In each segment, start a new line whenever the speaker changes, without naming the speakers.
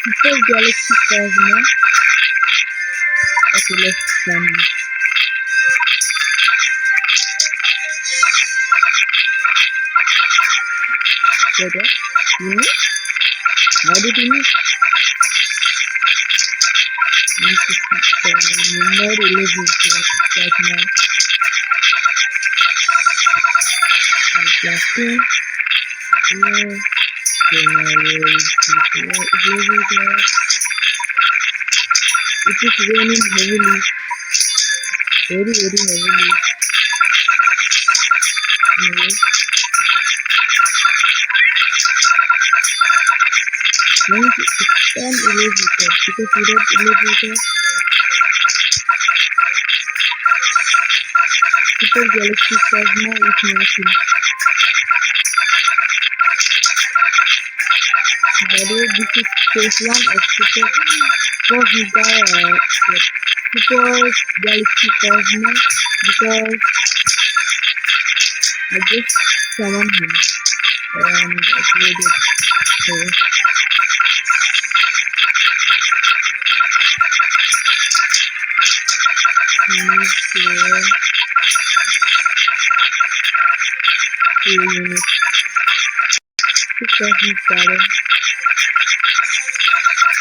Super Galaxy Cosmo. Okay, let's run. Better. How did you miss? More releases right now. Justin. Yeah. It is raining heavily. Very, very heavily. Anyway. Means it can erase it because without erase Super Galaxy Cosmo is nothing. By the way, this is phase 1 of Super Galaxy Cosmo because I just summoned him and uploaded. So share 2 units because he's better.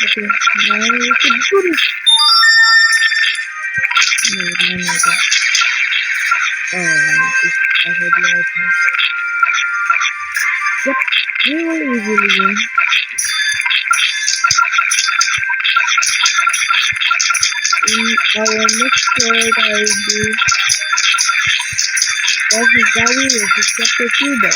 Okay, now we can put it. No, this is already out. Yep, we will easily win. In our next third, I will do every Gary with the chapter 2 box.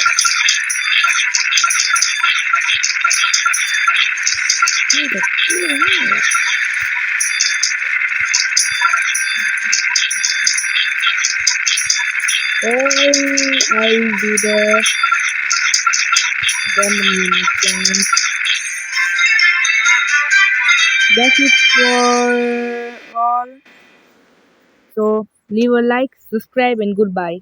I'll do the munitions. That's it for all. So leave a like, subscribe, and goodbye.